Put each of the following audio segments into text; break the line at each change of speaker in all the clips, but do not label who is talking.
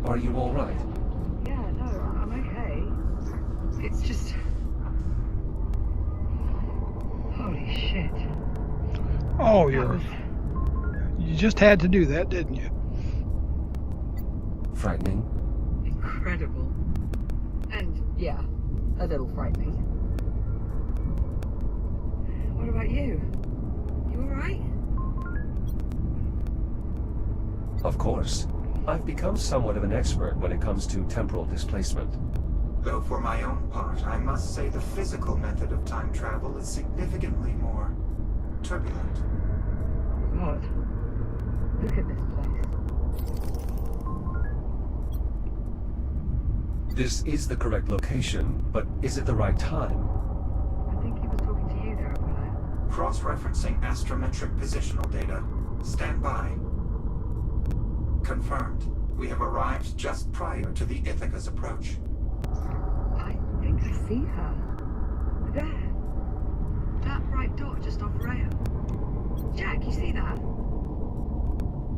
Are you all right?
Yeah, no, I'm okay. It's just... Holy shit.
Oh,
That
you just had to do that, didn't you?
Frightening?
incredible. And, yeah, a little frightening. What about you? You alright?
Of course. I've become somewhat of an expert when it comes to temporal displacement.
Though for my own part, I must say the physical method of time travel is significantly more turbulent.
God. Look at this place.
This is the correct location, but is it the right time?
I think he was talking to you there, Apollo.
Cross-referencing astrometric positional data. Stand by. Confirmed. We have arrived just prior to the Ithaca's approach.
I think I see her. There. That bright dot just off Rhea. Jack, you see that?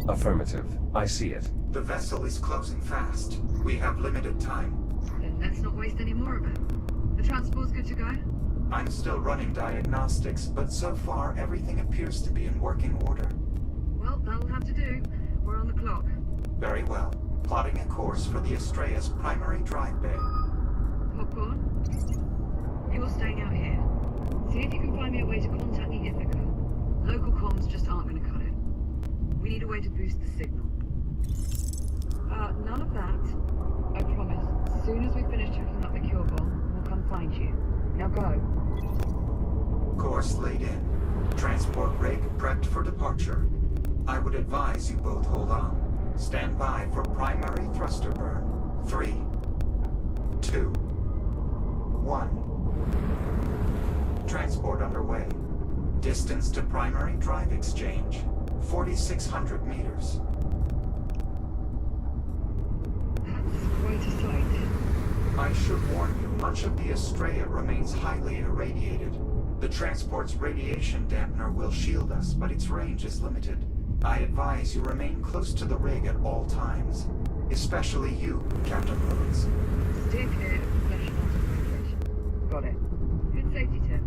Affirmative. I see it.
The vessel is closing fast. We have limited time.
Then let's not waste any more of it. The transport's good to go?
I'm still running diagnostics, but so far everything appears to be in working order.
Well, that'll have to do. We're on the clock.
Very well. Plotting a course for the Astrea's primary drive bay.
Popcorn? You're staying out here. See if you can find me a way to contact the Ithaca. Local comms just aren't going to cut it. We need a way to boost the signal. None of that. I promise. As soon as we finish checking up the cure bomb, we'll come find you. Now go.
Course laid in. Transport rig prepped for departure. I would advise you both hold on. Stand by for primary thruster burn. 3, 2, 1. Transport underway. Distance to primary drive exchange, 4,600 meters.
That's quite a sight.
I should warn you, much of the Astrea remains highly irradiated. The transport's radiation dampener will shield us, but its range is limited. I advise you remain close to the rig at all times. Especially you, Captain Rhodes.
Steer clear of professional communication. Got it. Good safety tip.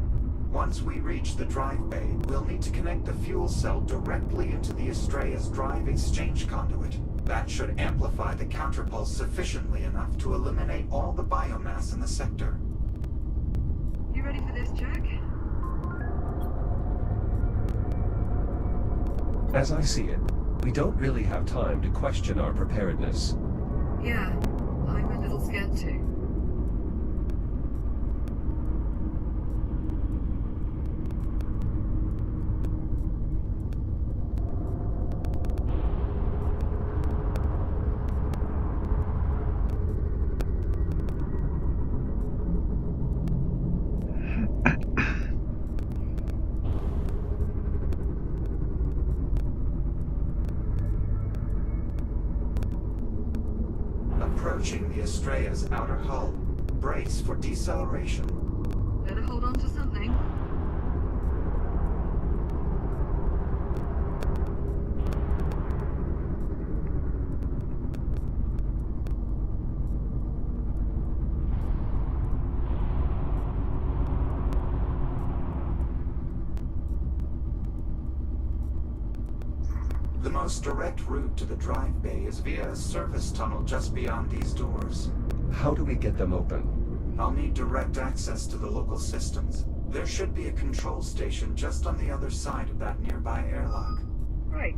Once we reach the drive bay, we'll need to connect the fuel cell directly into the Astrea's drive exchange conduit. That should amplify the counterpulse sufficiently enough to eliminate all the biomass in the sector.
You ready for this, Jack?
As I see it, we don't really have time to question our preparedness.
Yeah, I'm a little scared too.
Approaching the Astrea's outer hull. Brace for deceleration.
Better hold on to something.
The most direct route to the drive bay is via a service tunnel just beyond these doors.
How do we get them open?
I'll need direct access to the local systems. There should be a control station just on the other side of that nearby airlock.
Right,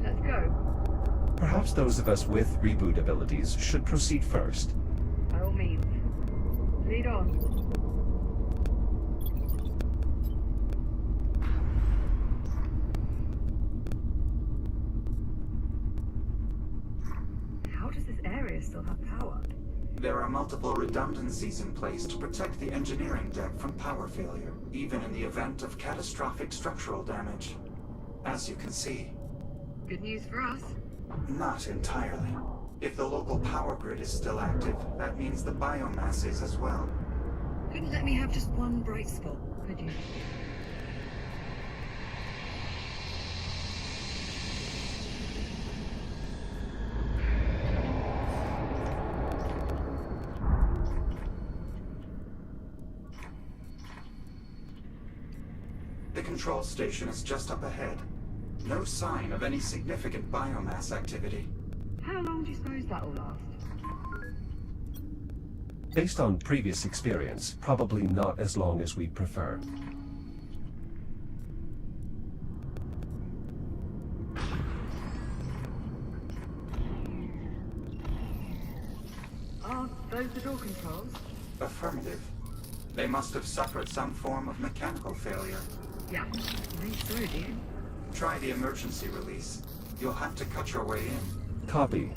let's go.
Perhaps those of us with reboot abilities should proceed first.
By all means. Lead on. How does this area still have power?
There are multiple redundancies in place to protect the engineering deck from power failure, even in the event of catastrophic structural damage. As you can see.
Good news for us.
Not entirely. If the local power grid is still active, that means the biomass is as well.
Couldn't let me have just one bright spot, could you?
The control station is just up ahead. No sign of any significant biomass activity.
How long do you suppose that'll last?
Based on previous experience, probably not as long as we'd prefer.
Are those the door controls?
Affirmative. They must have suffered some form of mechanical failure.
Yeah, I think so, dear.
Try the emergency release. You'll have to cut your way in.
Copy.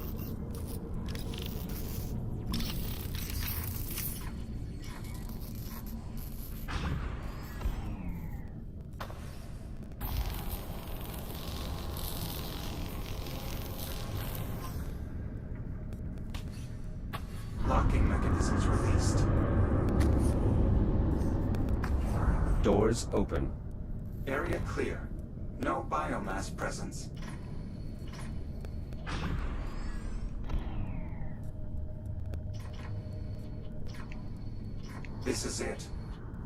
Locking mechanisms released.
Doors open.
Area clear. No biomass presence. This is it.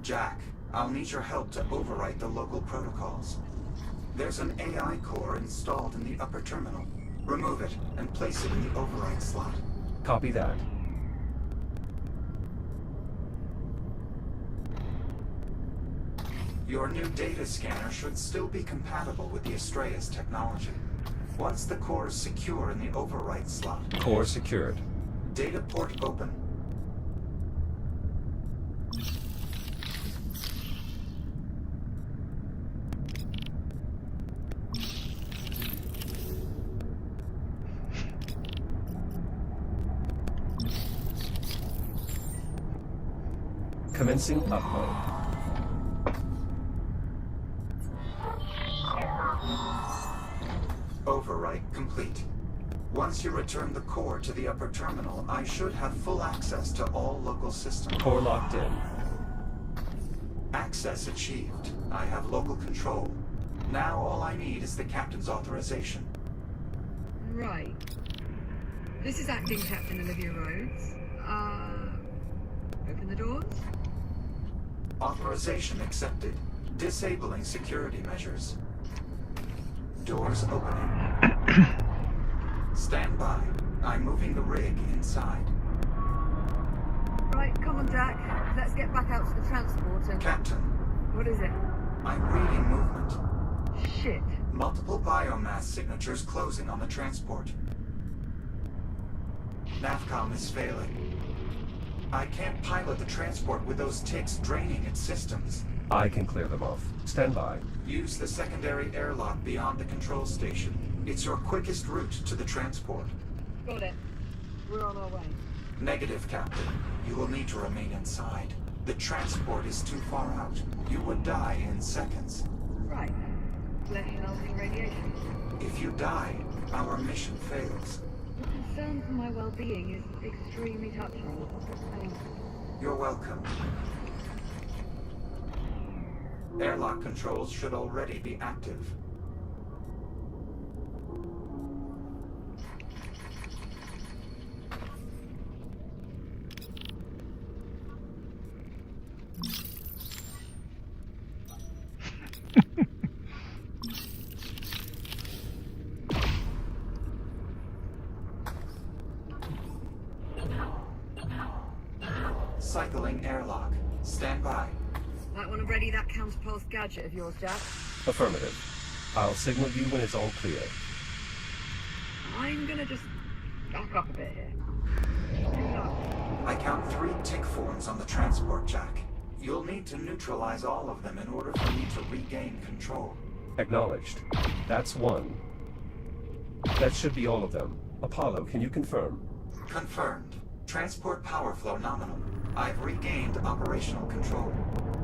Jack, I'll need your help to overwrite the local protocols. There's an AI core installed in the upper terminal. Remove it and place it in the override slot.
Copy that.
Your new data scanner should still be compatible with the Astrea's technology. Once the core is secure in the overwrite slot.
Core secured.
Data port open.
Commencing upload.
Overwrite complete. Once you return the core to the upper terminal, I should have full access to all local systems.
Core locked in.
Access achieved. I have local control. Now all I need is the captain's authorization.
Right. This is Acting Captain Olivia Rhodes. Open the doors?
Authorization accepted. Disabling security measures. Doors opening. Stand by. I'm moving the rig inside.
Right, come on, Jack. Let's get back out to the transport and...
Captain,
What is it?
I'm reading movement.
Shit.
Multiple biomass signatures closing on the transport. Navcom is failing. I can't pilot the transport with those ticks draining its systems.
I can clear them off. Stand by.
Use the secondary airlock beyond the control station. It's your quickest route to the transport.
Got it. We're on our way.
Negative, Captain. You will need to remain inside. The transport is too far out. You would die in seconds.
Right. Flesh-melting radiation.
If you die, our mission fails.
Your concern for my well-being is extremely touching. Thanks.
You're welcome. Airlock controls should already be active. Cycling airlock. Stand by.
Might want to ready that counterpulse gadget of yours, Jack.
Affirmative. I'll signal you when it's all clear.
I'm gonna just back up a bit here. Good luck.
I count 3 tick forms on the transport, Jack. You'll need to neutralize all of them in order for me to regain control.
Acknowledged. That's one. That should be all of them. Apollo, can you confirm?
Confirmed. Transport power flow nominal. I've regained operational control.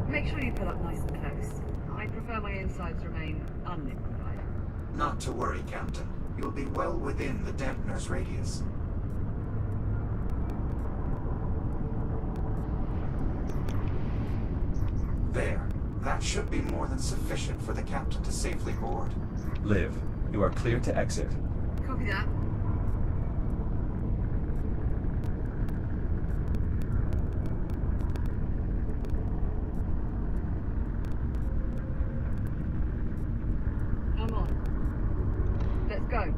Make sure you pull up nice and close. I prefer my insides remain unliquefied.
Not to worry, Captain. You'll be well within the dampener's radius. There. That should be more than sufficient for the captain to safely board.
Liv, you are clear to exit.
Copy that. I'm on. Let's go.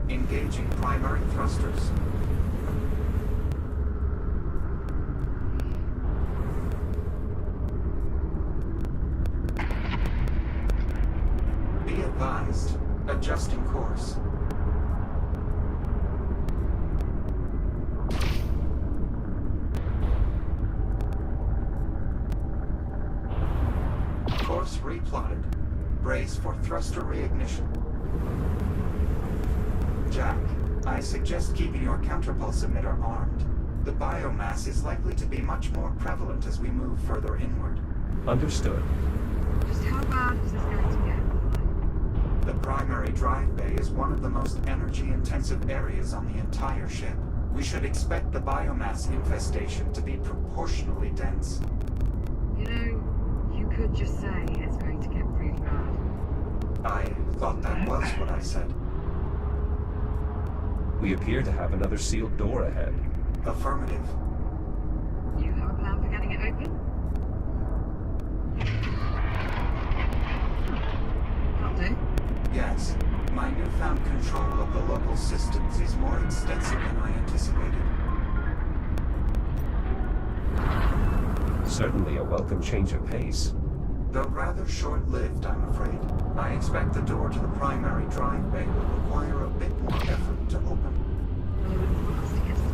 Engaging primary thrusters. Be advised. Adjusting course. Course replotted. Brace for thruster reignition. Jack, I suggest keeping your counterpulse emitter armed. The biomass is likely to be much more prevalent as we move further inward.
Understood.
Just how bad is this going to get?
The primary drive bay is one of the most energy-intensive areas on the entire ship. We should expect the biomass infestation to be proportionally dense.
You know, you could just say it's going to get really bad.
I thought that was what I said.
We appear to have another sealed door ahead.
Affirmative.
You have a plan for getting it open? That'll do.
Yes. My newfound control of the local systems is more extensive than I anticipated.
Certainly a welcome change of pace.
Though rather short-lived, I'm afraid. I expect the door to the primary drive bay will require a bit more effort to open.
Well, I wouldn't want us to get spoiled.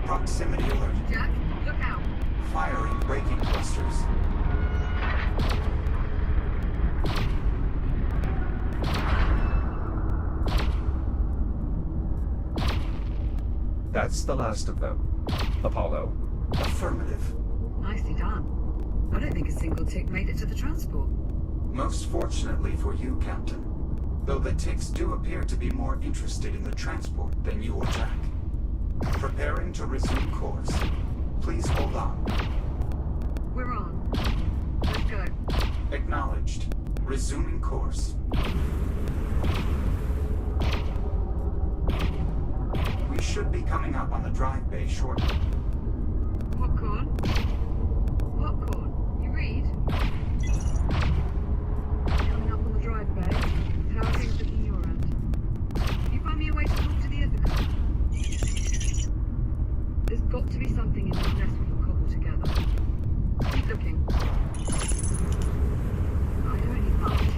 Proximity alert.
Jack, look out.
Firing braking thrusters.
That's the last of them. Apollo.
Affirmative.
Nicely done. I don't think a single tick made it to the transport.
Most fortunately for you, Captain. Though the ticks do appear to be more interested in the transport than you or Jack. Preparing to resume course. Please hold on.
We're on. Let's go.
Acknowledged. Resuming course. We should be coming up on the drive bay shortly.
Popcorn? Popcorn, you read? Coming up on the drive bay. How are things looking your end? Can you find me a way to talk to the Ithaca? There's got to be something in this nest we can cobble together. Keep looking. I don't need much.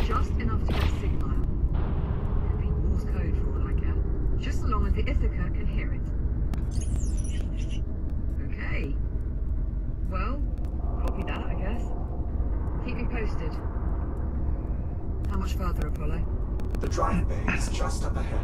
Just enough to get a signal out. Could be Morse code for all I care. Just so long as the Ithaca can hear it. Okay. Well, copy that, I guess. Keep me posted. How much further, Apollo?
The drive bay is just up ahead.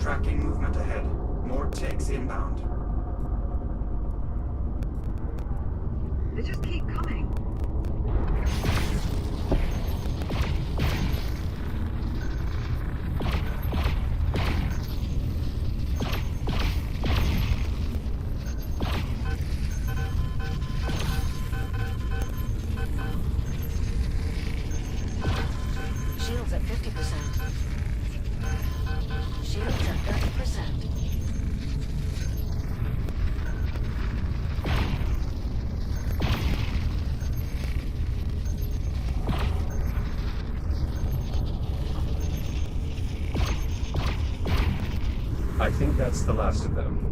Tracking movement ahead. More ticks inbound.
They just keep coming.
Shields at 50%.
That's the last of them.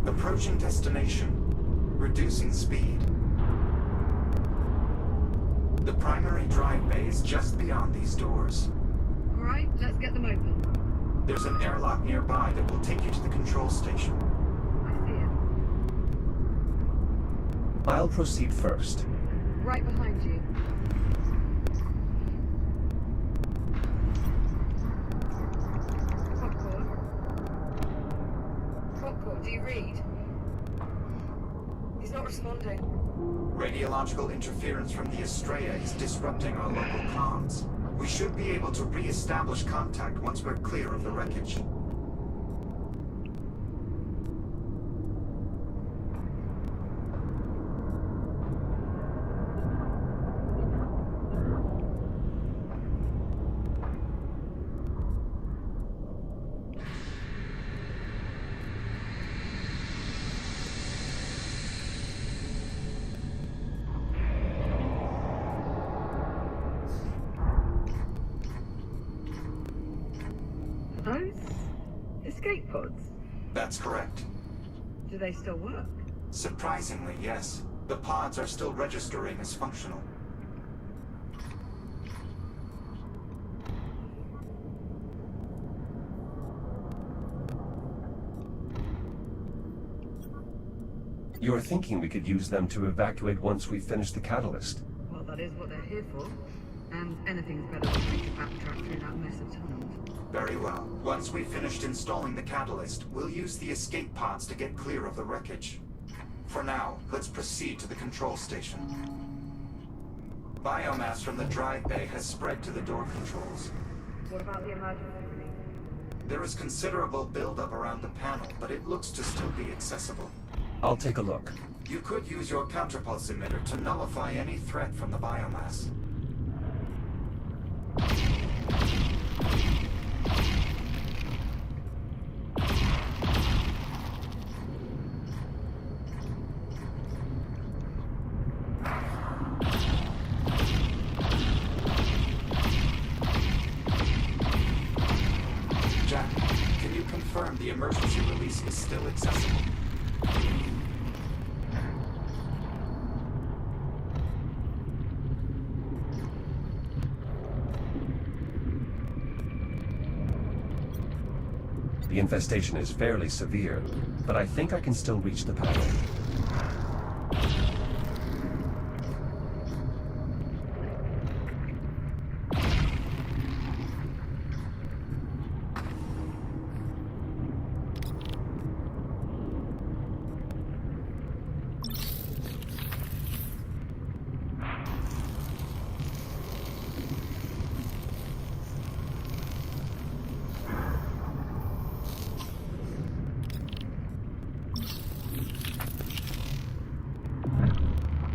Approaching destination. Reducing speed. The primary drive bay is just beyond these doors.
Alright, let's get them open.
There's an airlock nearby that will take you to the control station.
I see it.
I'll proceed first.
Right behind you. Popcorn, do you read? He's not responding.
Radiological interference from the Estrella is disrupting our local comms. We should be able to re-establish contact once we're clear of the wreckage.
Those escape pods?
That's correct.
Do they still work?
Surprisingly, yes. The pods are still registering as functional.
You're thinking we could use them to evacuate once we finish the catalyst.
Well, that is what they're here for. And anything's better than trying to backtrack through that mess of tunnels.
Very well. Once we've finished installing the catalyst, we'll use the escape pods to get clear of the wreckage. For now, let's proceed to the control station. Biomass from the drive bay has spread to the door controls.
What about the emergency relief?
There is considerable buildup around the panel, but it looks to still be accessible.
I'll take a look.
You could use your counterpulse emitter to nullify any threat from the biomass. Jack, can you confirm the emergency release is still accessible?
The infestation is fairly severe, but I think I can still reach the panel.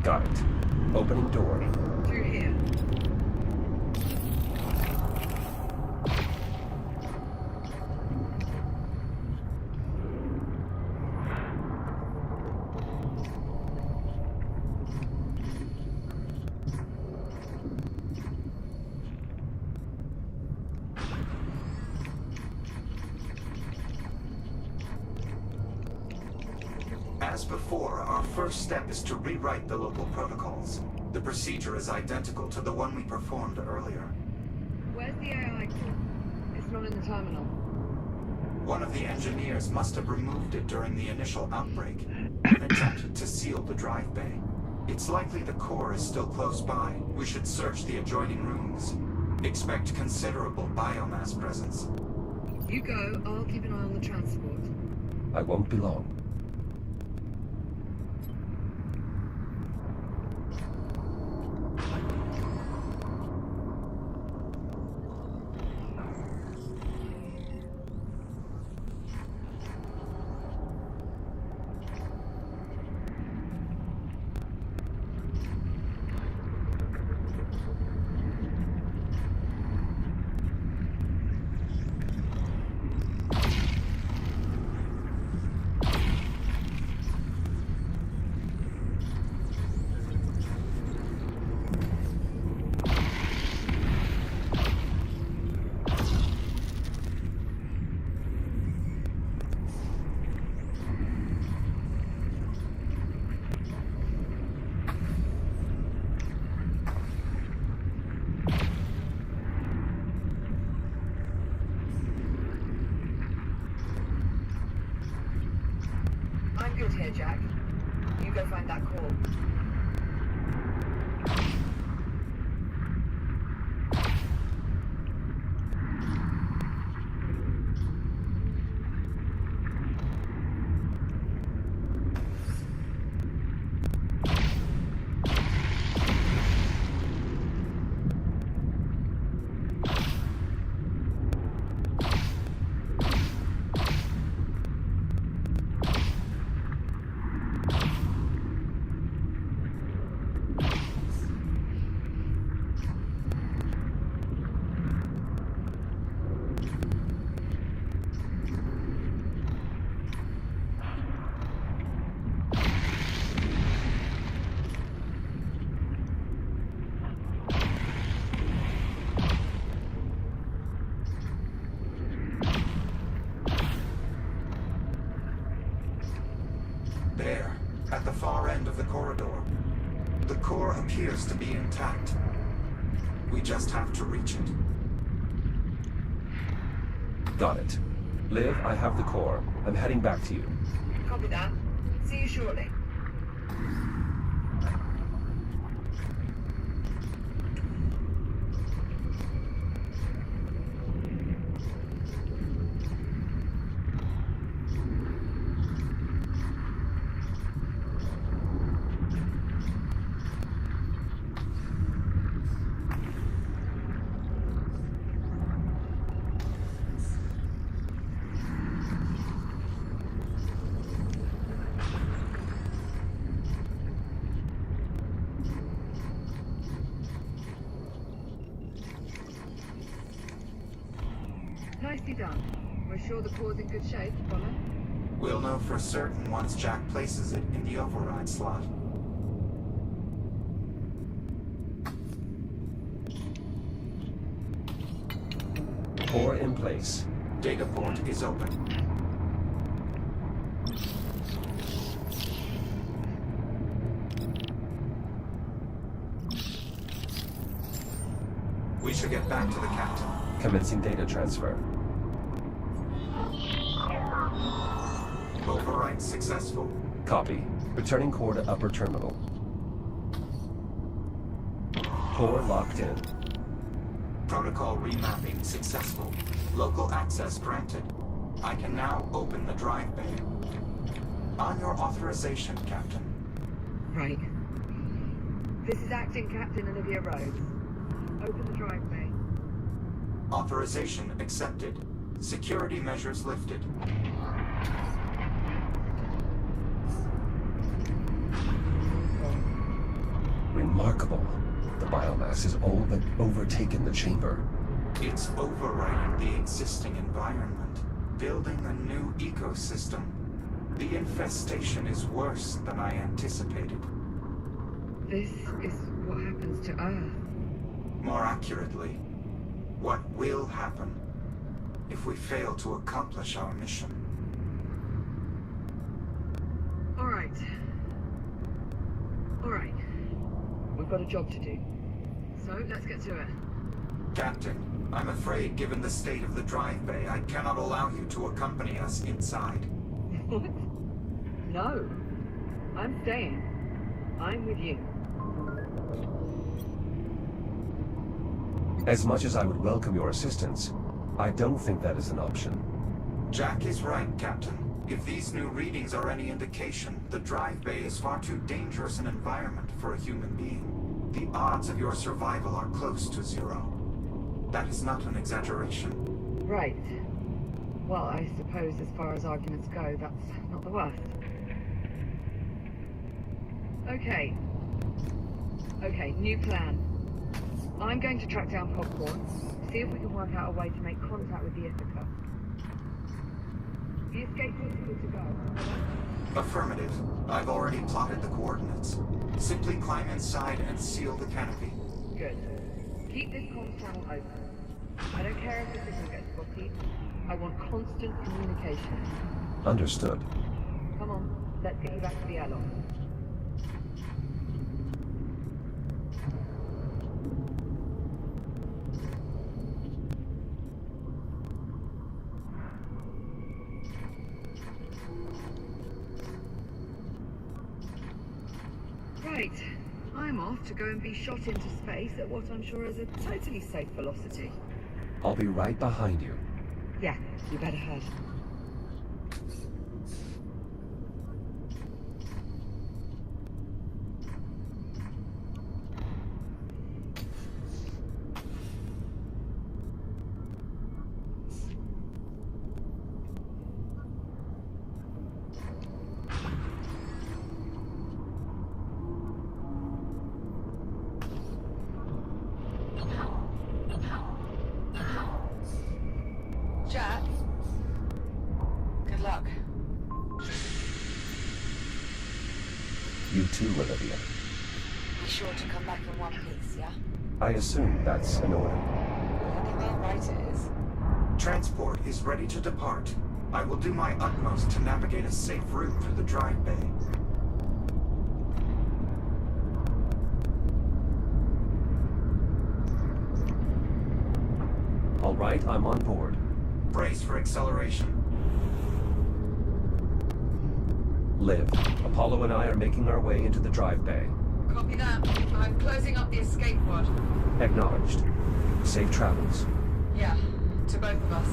Got it. Opening door.
Through here.
As before, our first step is to rewrite the local protocols. The procedure is identical to the one we performed earlier.
Where's the AI core? It's not in the terminal.
One of the engineers must have removed it during the initial outbreak and attempted to seal the drive bay. It's likely the core is still close by. We should search the adjoining rooms. Expect considerable biomass presence.
You go, I'll keep an eye on the transport.
I won't be long.
All good here, Jack. You go find that core.
There, at the far end of the corridor. The core appears to be intact. We just have to reach it.
Got it. Liv, I have the core. I'm heading back to you.
Copy that. See you shortly. Nicely done. We're sure the core's in good shape, Connor?
We'll know for certain once Jack places it in the override slot.
Core in place.
Data port is open. We should get back to the captain.
Commencing data transfer.
Override successful.
Copy. Returning core to upper terminal. Core locked in.
Protocol remapping successful. Local access granted. I can now open the drive bay. On your authorization, Captain.
Right. This is Acting Captain Olivia Rhodes. Open the drive bay.
Authorization accepted. Security measures lifted.
Remarkable. The biomass has all but overtaken the chamber.
It's overriding the existing environment, building a new ecosystem. The infestation is worse than I anticipated.
This is what happens to Earth.
More accurately, what will happen if we fail to accomplish our mission.
All right. We've got a job to do. So, let's get to it.
Captain, I'm afraid given the state of the drive bay, I cannot allow you to accompany us inside.
What? No. I'm staying. I'm with you.
As much as I would welcome your assistance, I don't think that is an option.
Jack is right, Captain. If these new readings are any indication, the drive bay is far too dangerous an environment for a human being. The odds of your survival are close to zero. That is not an exaggeration.
Right. Well, I suppose as far as arguments go, that's not the worst. Okay, new plan. I'm going to track down Popcorn, see if we can work out a way to make contact with the Ithaca. The escape pods are good to go.
Affirmative. I've already plotted the coordinates. Simply climb inside and seal the canopy.
Good. Keep this comms channel open. I don't care if the signal gets spotty. I want constant communication.
Understood.
Come on, let's get you back to the airlock. Great. I'm off to go and be shot into space at what I'm sure is a totally safe velocity.
I'll be right behind you.
Yeah, you better hurry.
Jack? Good luck.
You too, Olivia.
Be sure to come back in one piece, yeah?
I assume that's an order.
Bloody well right it is.
Transport is ready to depart. I will do my utmost to navigate a safe route through the drive bay.
All right, I'm on board.
Brace for acceleration.
Liv, Apollo and I are making our way into the drive bay.
Copy that. I'm closing up the escape pod.
Acknowledged. Safe travels.
Yeah, to both of us.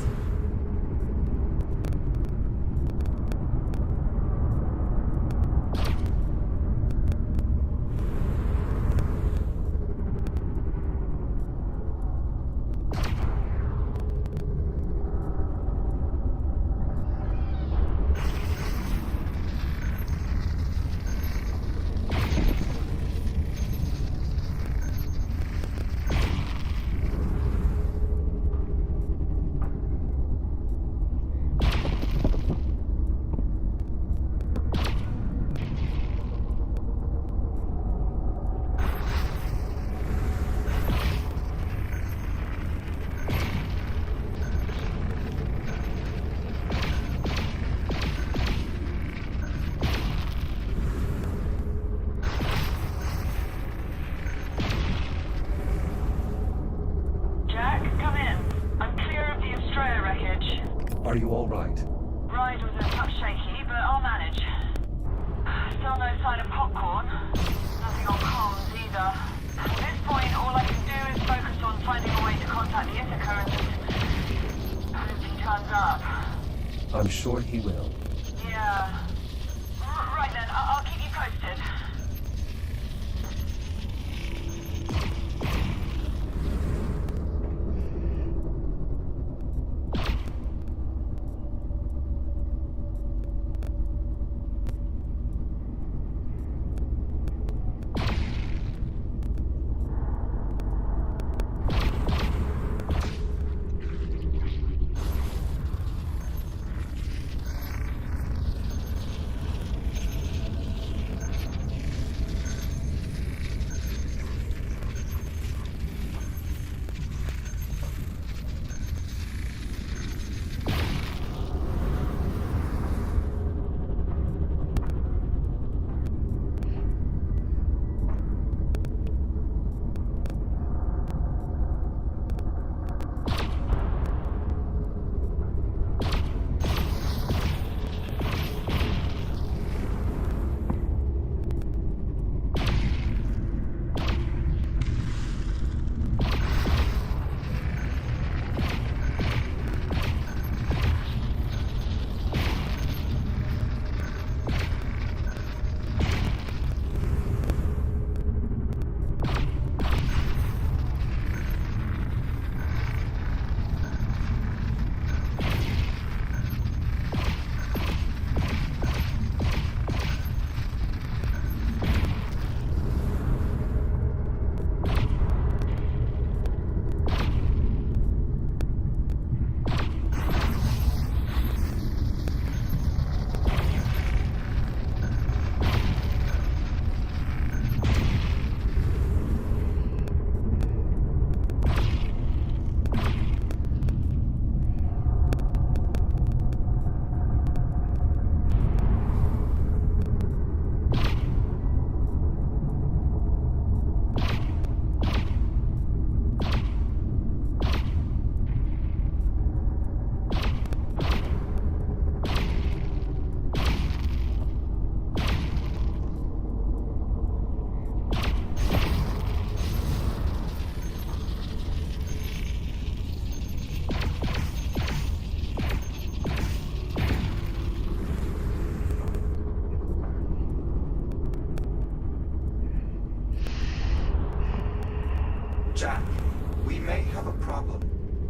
Are you all right?
Ride was a touch shaky, but I'll manage. Still no sign of popcorn. Nothing on comms either. At this point, all I can do is focus on finding a way to contact the Ithaca and just hope he turns up.
I'm sure he will.
Yeah. Right then, I'll keep you posted.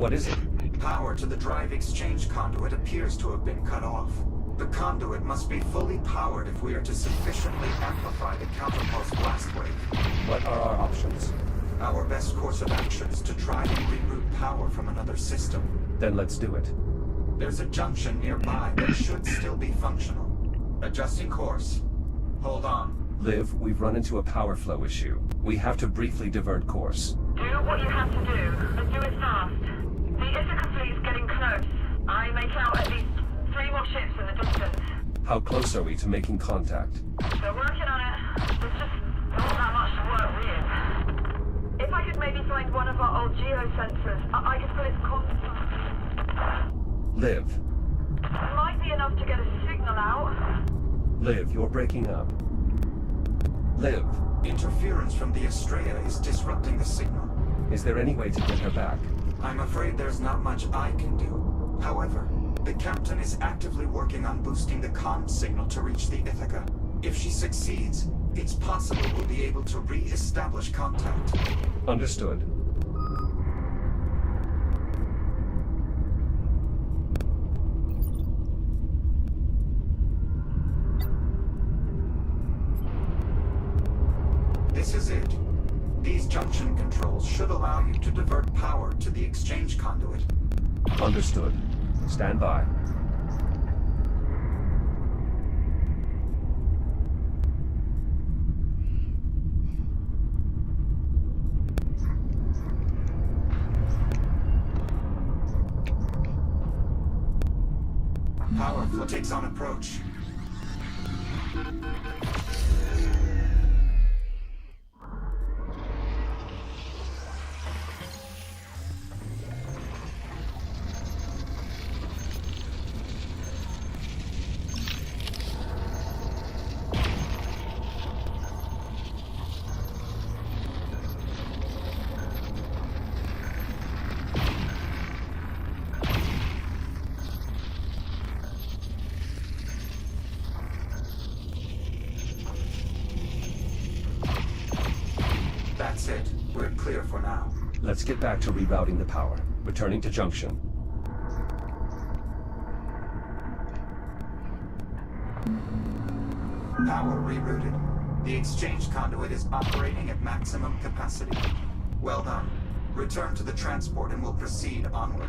What is it?
Power to the drive exchange conduit appears to have been cut off. The conduit must be fully powered if we are to sufficiently amplify the counterpulse blast wave.
What are our options?
Our best course of action is to try and reroute power from another system.
Then let's do it.
There's a junction nearby that should still be functional. Adjusting course. Hold on.
Liv, we've run into a power flow issue. We have to briefly divert course.
Do what you have to do, and do it fast. The Ithaca fleet's getting close. I make out at least 3 more ships in the distance.
How close are we to making contact?
They're working on it. There's just not that much to work with. If I could maybe find one of our old geosensors, I could put its
Liv.
Might be enough to get a signal out.
Liv, you're breaking up. Liv,
Interference from the Estrella is disrupting the signal.
is there any way to get her back?
I'm afraid there's not much I can do. However, the captain is actively working on boosting the comm signal to reach the Ithaca. If she succeeds, it's possible we'll be able to re-establish contact.
Understood.
This is it. These junction controls should allow you to divert power to the exchange conduit.
Understood. Stand by.
Power flow takes on approach. That's it. We're clear for now.
Let's get back to rerouting the power. Returning to junction.
Power rerouted. The exchange conduit is operating at maximum capacity. Well done. Return to the transport and we'll proceed onward.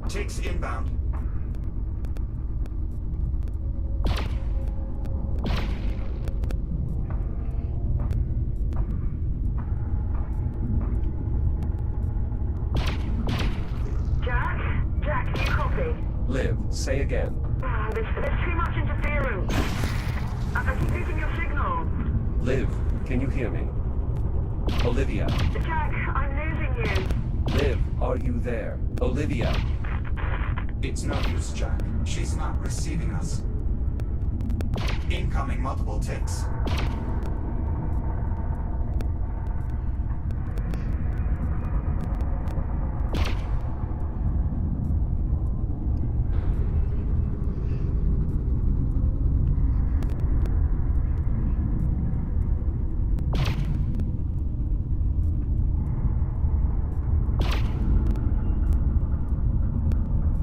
Takes inbound.
Jack, do you copy?
Liv, say again.
There's too much interference. I keep losing your signal.
Liv, can you hear me? Olivia.
Jack, I'm losing you.
Liv, are you there? Olivia.
It's no use, Jack. She's not receiving us. Incoming multiple ticks.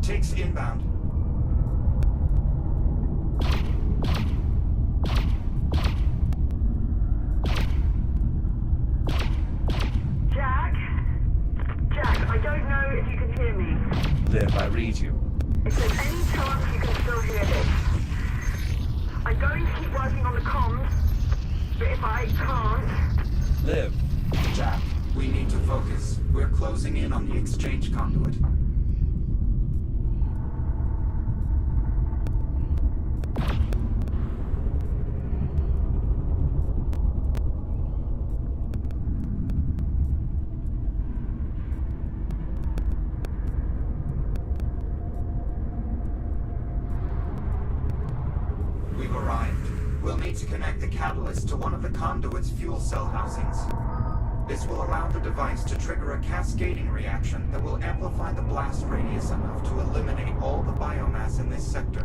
Takes inbound.
Jack, I don't know if you can hear me.
Liv, I read you.
If there's any chance you can still hear this, I'm going to keep working on the comms, but if I can't...
Liv.
Jack, we need to focus. We're closing in on the exchange conduit. to connect the catalyst to one of the conduit's fuel cell housings. This will allow the device to trigger a cascading reaction that will amplify the blast radius enough to eliminate all the biomass in this sector.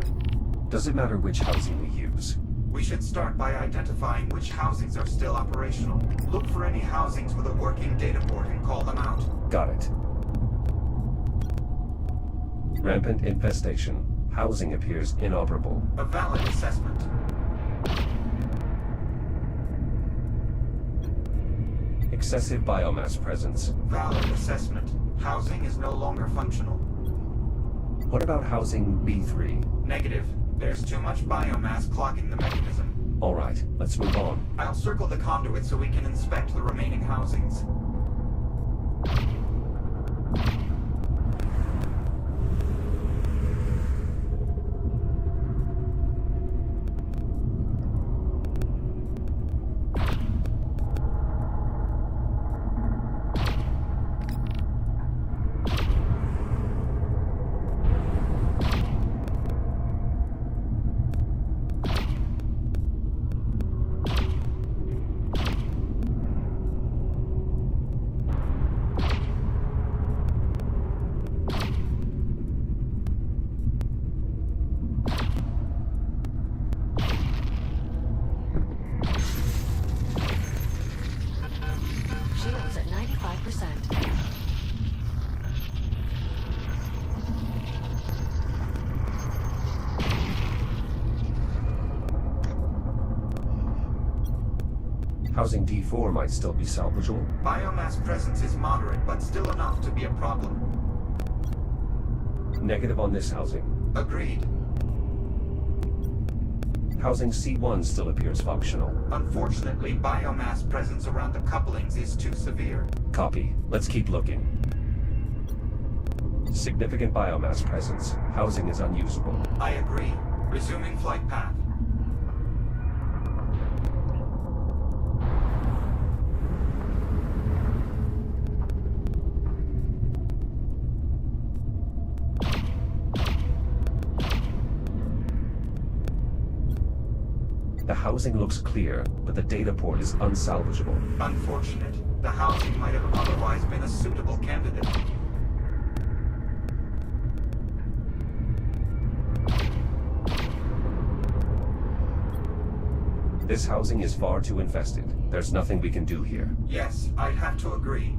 Does it matter which housing we use?
We should start by identifying which housings are still operational. Look for any housings with a working data port and call them out.
Got it. Rampant infestation. Housing appears inoperable.
A valid assessment.
Excessive biomass presence.
Valid assessment. Housing is no longer functional.
What about housing B3?
Negative. There's too much biomass clogging the mechanism.
All right, let's move on.
I'll circle the conduit so we can inspect the remaining housings.
Shields at 95%.
Housing D4 might still be salvageable.
Biomass presence is moderate, but still enough to be a problem.
Negative on this housing.
Agreed.
Housing C1 still appears functional.
Unfortunately, biomass presence around the couplings is too severe.
Copy. Let's keep looking. Significant biomass presence. Housing is unusable.
I agree. Resuming flight path.
The housing looks clear, but the data port is unsalvageable.
Unfortunate. The housing might have otherwise been a suitable candidate.
This housing is far too infested. There's nothing we can do here.
Yes, I'd have to agree.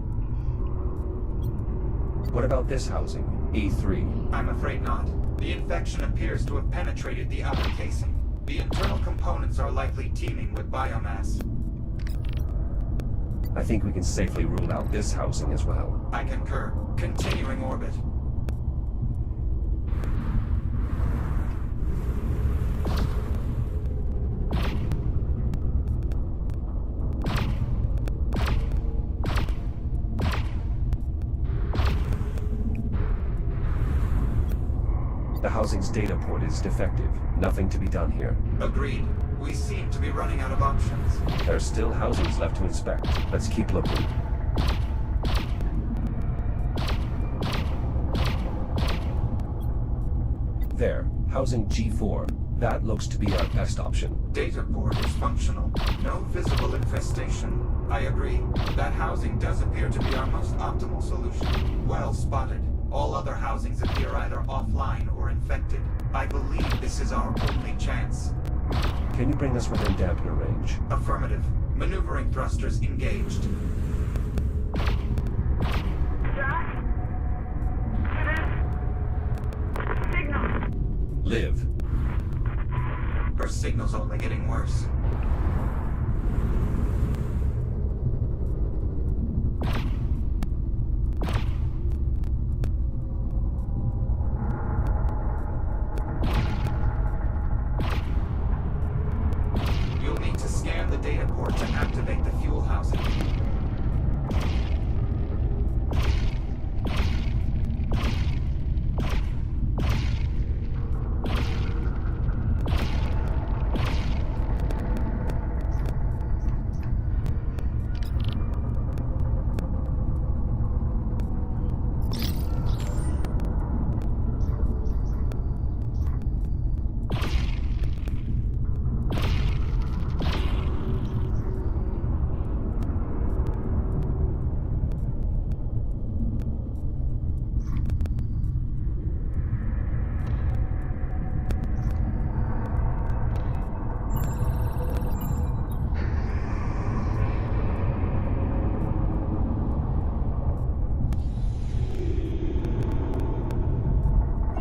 What about this housing? E3.
I'm afraid not. The infection appears to have penetrated the outer casing. The internal components are likely teeming with biomass.
I think we can safely rule out this housing as well.
I concur. Continuing orbit.
The housing's data port is defective. Nothing to be done here.
Agreed. We seem to be running out of options.
There are still housings left to inspect. Let's keep looking. There, housing G4. That looks to be our best option.
Data port is functional. No visible infestation. I agree. That housing does appear to be our most optimal solution. Well spotted. All other housings appear either offline or infected. I believe this is our only chance.
Can you bring us within dampener range?
Affirmative. Maneuvering thrusters engaged.
Jack? Signal.
Live.
Her signal's only getting worse. You'll need to scan the data port to activate the fuel housing.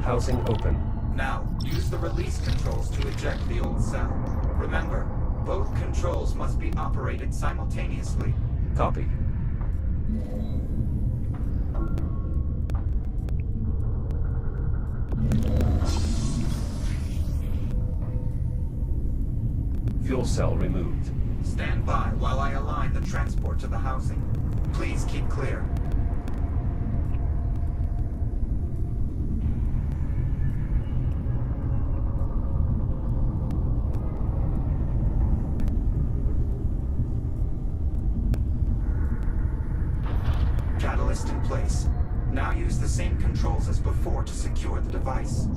Housing open.
Now, use the release controls to eject the old cell. Remember, both controls must be operated simultaneously.
Copy. Fuel cell removed.
Stand by while I align the transport to the housing. Please keep clear. Catalyst in place. Now use the same controls as before to secure the device.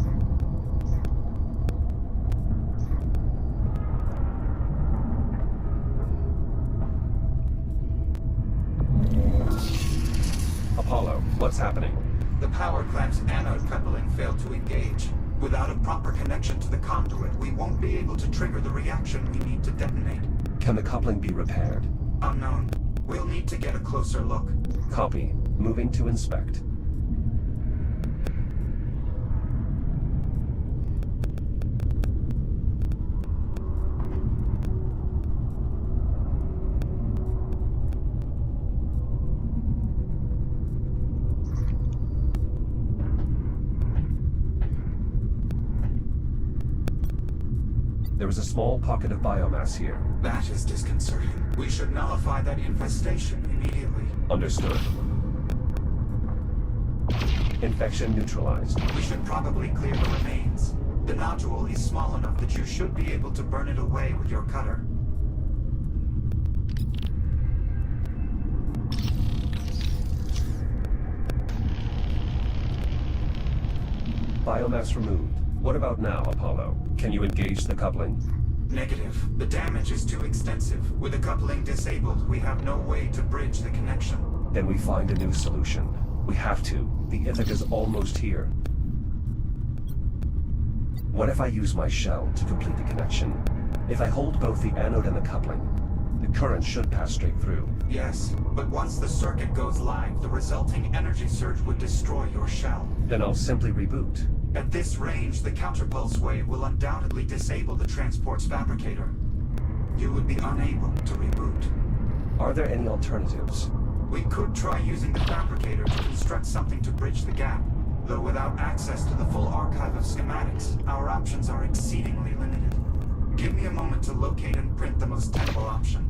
Apollo, what's happening?
The power clamp's anode coupling failed to engage. Without a proper connection to the conduit, we won't be able to trigger the reaction we need to detonate.
Can the coupling be repaired?
Unknown. We'll need to get a closer look.
Copy. Moving to inspect. There is a small pocket of biomass here.
That is disconcerting. We should nullify that infestation immediately.
Understood. Infection neutralized.
We should probably clear the remains. The nodule is small enough that you should be able to burn it away with your cutter.
Biomass removed. What about now, Apollo? Can you engage the coupling?
Negative. The damage is too extensive. With the coupling disabled, we have no way to bridge the connection.
Then we find a new solution. We have to. The Ithaca's almost here. What if I use my shell to complete the connection? If I hold both the anode and the coupling, the current should pass straight through.
Yes, but once the circuit goes live, the resulting energy surge would destroy your shell.
Then I'll simply reboot.
At this range, the counterpulse wave will undoubtedly disable the transport's fabricator. You would be unable to reboot.
Are there any alternatives?
We could try using the fabricator to construct something to bridge the gap. Though without access to the full archive of schematics, our options are exceedingly limited. Give me a moment to locate and print the most tenable option.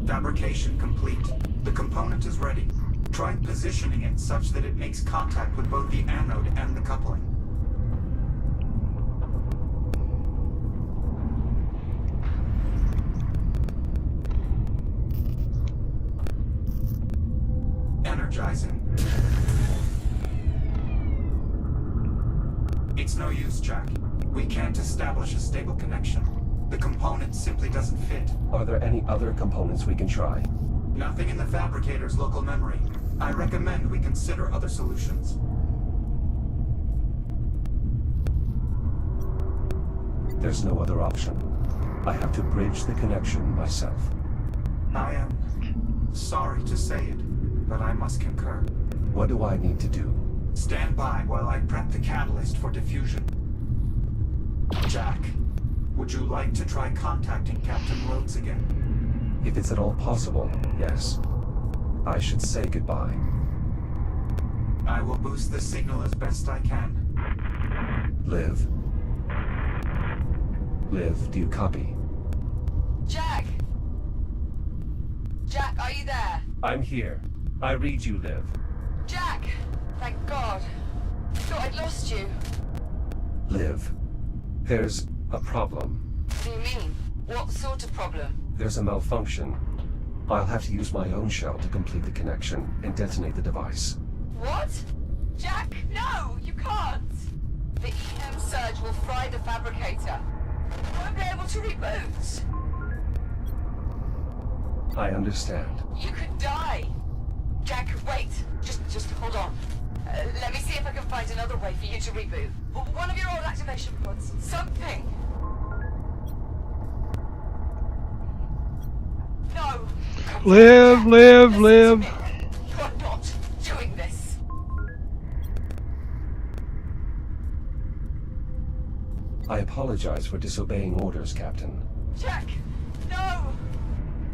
Fabrication complete. The component is ready. Try positioning it such that it makes contact with both the anode and the coupling. Energizing. It's no use, Jack. We can't establish a stable connection. The component simply doesn't fit.
Are there any other components we can try?
Nothing in the fabricator's local memory. I recommend we consider other solutions.
There's no other option. I have to bridge the connection myself.
I am sorry to say it, but I must concur.
What do I need to do?
Stand by while I prep the catalyst for diffusion. Jack, would you like to try contacting Captain Rhodes again?
If it's at all possible, yes. I should say goodbye.
I will boost the signal as best I can.
Liv. Liv, do you copy?
Jack! Jack, are you there?
I'm here. I read you, Liv.
Jack! Thank God. I thought I'd lost you.
Liv. There's a problem.
What do you mean? What sort of problem?
There's a malfunction. I'll have to use my own shell to complete the connection and detonate the device.
What? Jack, no! You can't! The EM surge will fry the fabricator. You won't be able to reboot.
I understand.
You could die. Jack, wait. Just hold on. Let me see if I can find another way for you to reboot. One of your old activation pods. Something. No.
Live, live,
Listen
live.
to me.
apologize for disobeying orders, Captain.
Jack! No!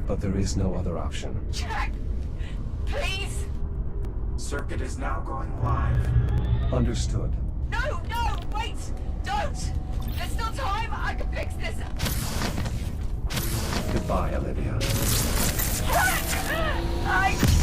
But there is no other option.
Jack! Please!
Circuit is now going live.
Understood.
No! No! Wait! Don't! There's still time! I can fix this!
Goodbye, Olivia.
I...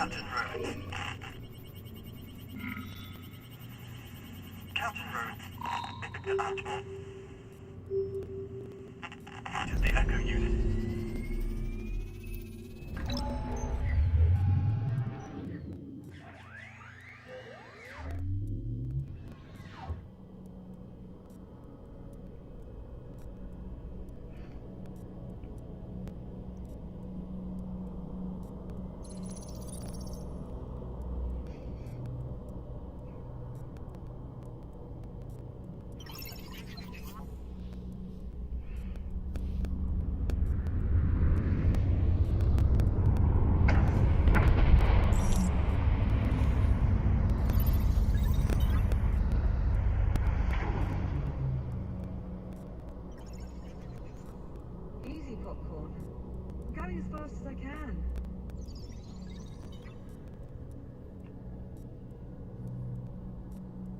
Captain Rhodes. Captain Rhodes. It is the Echo unit.
Easy, popcorn. I'm going as fast as I can.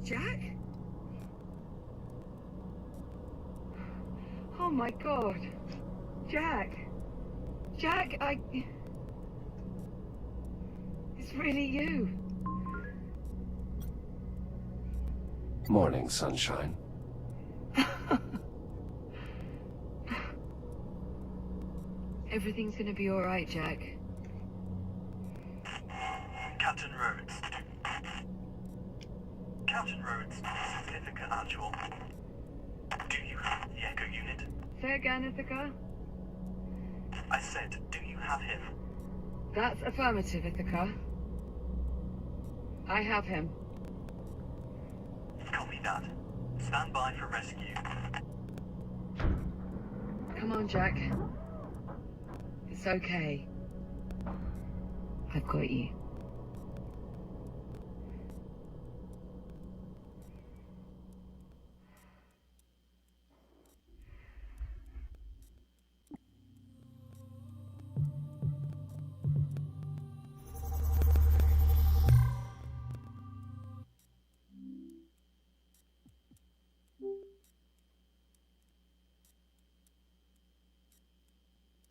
Jack? Oh my god. Jack. Jack, It's really you.
Morning, sunshine.
Everything's gonna be alright, Jack.
Captain Rhodes. Captain Rhodes, this is Ithaca Actual. Do you have the Echo unit?
Say again, Ithaca?
I said, do you have him?
That's affirmative, Ithaca. I have him.
Copy that. Stand by for rescue.
Come on, Jack. It's okay. I've got you.